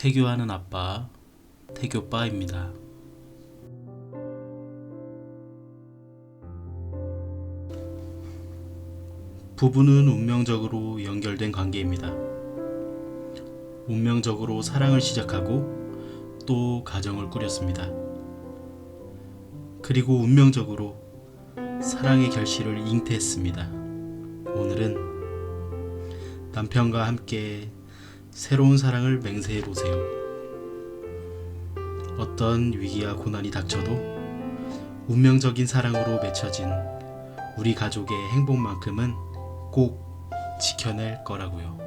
태교하는 아빠, 태교빠입니다. 부부는 운명적으로 연결된 관계입니다. 운명적으로 사랑을 시작하고 또 가정을 꾸렸습니다. 그리고 운명적으로 사랑의 결실을 잉태했습니다. 오늘은 남편과 함께 새로운 사랑을 맹세해보세요. 어떤 위기와 고난이 닥쳐도 운명적인 사랑으로 맺혀진 우리 가족의 행복만큼은 꼭 지켜낼 거라고요.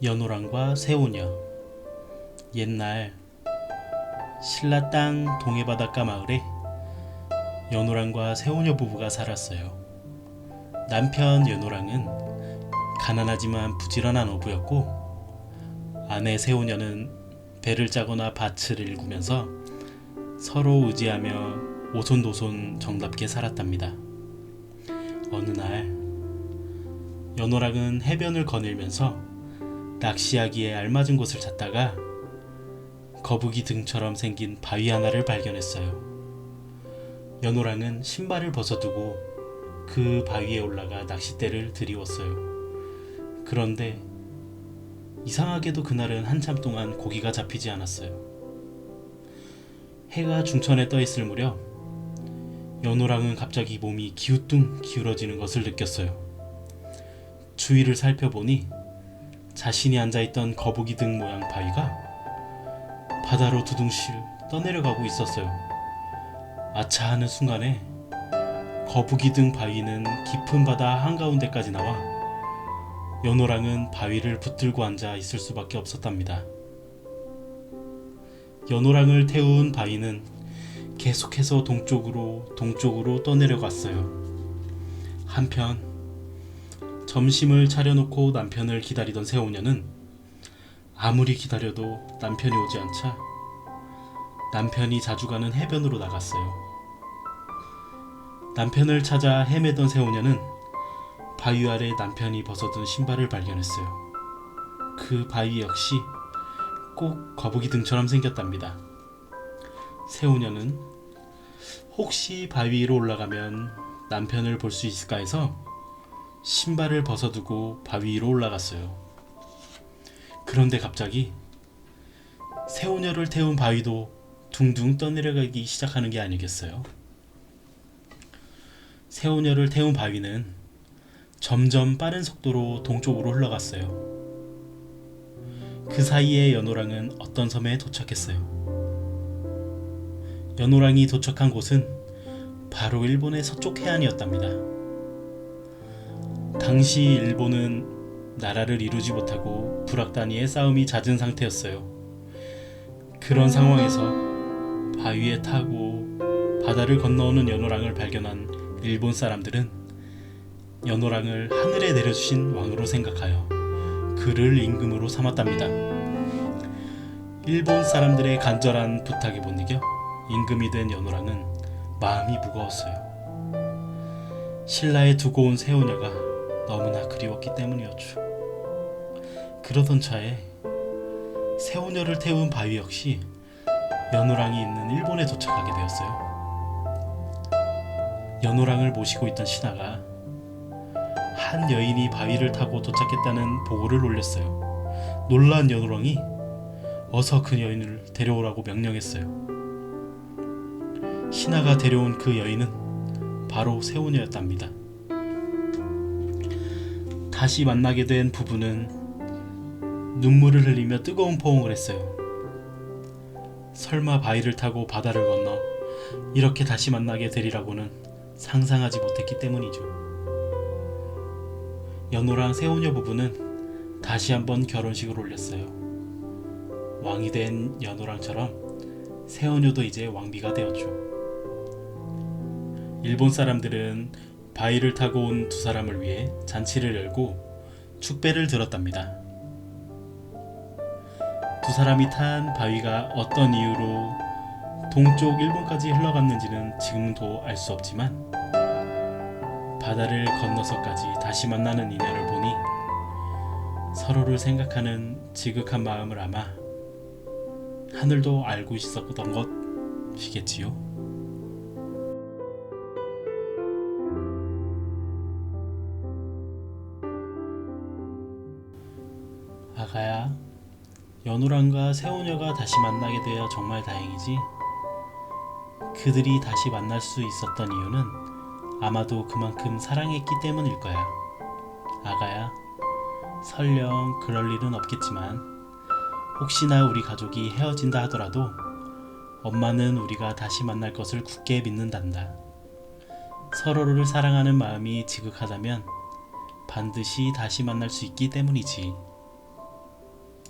연호랑과 새우녀. 옛날 신라 땅 동해바닷가 마을에 연호랑과 새우녀 부부가 살았어요. 남편 연호랑은 가난하지만 부지런한 어부였고, 아내 새우녀는 배를 짜거나 밭을 일구면서 서로 의지하며 오손도손 정답게 살았답니다. 어느 날 연호랑은 해변을 거닐면서 낚시하기에 알맞은 곳을 찾다가 거북이 등처럼 생긴 바위 하나를 발견했어요. 연호랑은 신발을 벗어두고 그 바위에 올라가 낚싯대를 들이웠어요. 그런데 이상하게도 그날은 한참 동안 고기가 잡히지 않았어요. 해가 중천에 떠 있을 무렵 연호랑은 갑자기 몸이 기우뚱 기울어지는 것을 느꼈어요. 주위를 살펴보니 자신이 앉아있던 거북이 등 모양 바위가 바다로 두둥실 떠내려가고 있었어요. 아차 하는 순간에 거북이 등 바위는 깊은 바다 한가운데까지 나와 연호랑은 바위를 붙들고 앉아 있을 수밖에 없었답니다. 연호랑을 태운 바위는 계속해서 동쪽으로 떠내려갔어요. 한편 점심을 차려놓고 남편을 기다리던 새우녀는 아무리 기다려도 남편이 오지 않자 남편이 자주 가는 해변으로 나갔어요. 남편을 찾아 헤매던 새우녀는 바위 아래 남편이 벗어둔 신발을 발견했어요. 그 바위 역시 꼭 거북이 등처럼 생겼답니다. 새우녀는 혹시 바위 위로 올라가면 남편을 볼 수 있을까 해서 신발을 벗어두고 바위 위로 올라갔어요. 그런데 갑자기 새우녀를 태운 바위도 둥둥 떠내려가기 시작하는 게 아니겠어요? 새우녀를 태운 바위는 점점 빠른 속도로 동쪽으로 흘러갔어요. 그 사이에 연호랑은 어떤 섬에 도착했어요. 연호랑이 도착한 곳은 바로 일본의 서쪽 해안이었답니다. 당시 일본은 나라를 이루지 못하고 불악 단위의 싸움이 잦은 상태였어요. 그런 상황에서 바위에 타고 바다를 건너오는 연호랑을 발견한 일본 사람들은 연호랑을 하늘에 내려주신 왕으로 생각하여 그를 임금으로 삼았답니다. 일본 사람들의 간절한 부탁에 못 이겨 임금이 된 연호랑은 마음이 무거웠어요. 신라에 두고 온 새우녀가 너무나 그리웠기 때문이었죠. 그러던 차에 새우녀를 태운 바위 역시 연호랑이 있는 일본에 도착하게 되었어요. 연호랑을 모시고 있던 신하가 한 여인이 바위를 타고 도착했다는 보고를 올렸어요. 놀란 연호랑이 어서 그 여인을 데려오라고 명령했어요. 신하가 데려온 그 여인은 바로 새우녀였답니다. 다시 만나게 된 부부는 눈물을 흘리며 뜨거운 포옹을 했어요. 설마 바위를 타고 바다를 건너 이렇게 다시 만나게 되리라고는 상상하지 못했기 때문이죠. 연호랑 새우녀 부부는 다시 한번 결혼식을 올렸어요. 왕이 된 연호랑처럼 새우녀도 이제 왕비가 되었죠. 일본 사람들은 바위를 타고 온 두 사람을 위해 잔치를 열고 축배를 들었답니다. 두 사람이 탄 바위가 어떤 이유로 동쪽 일본까지 흘러갔는지는 지금도 알 수 없지만 바다를 건너서까지 다시 만나는 인연을 보니 서로를 생각하는 지극한 마음을 아마 하늘도 알고 있었던 것이겠지요. 아가야, 연호랑과 새우녀가 다시 만나게 되어 정말 다행이지. 그들이 다시 만날 수 있었던 이유는 아마도 그만큼 사랑했기 때문일 거야. 아가야, 설령 그럴 일은 없겠지만 혹시나 우리 가족이 헤어진다 하더라도 엄마는 우리가 다시 만날 것을 굳게 믿는단다. 서로를 사랑하는 마음이 지극하다면 반드시 다시 만날 수 있기 때문이지.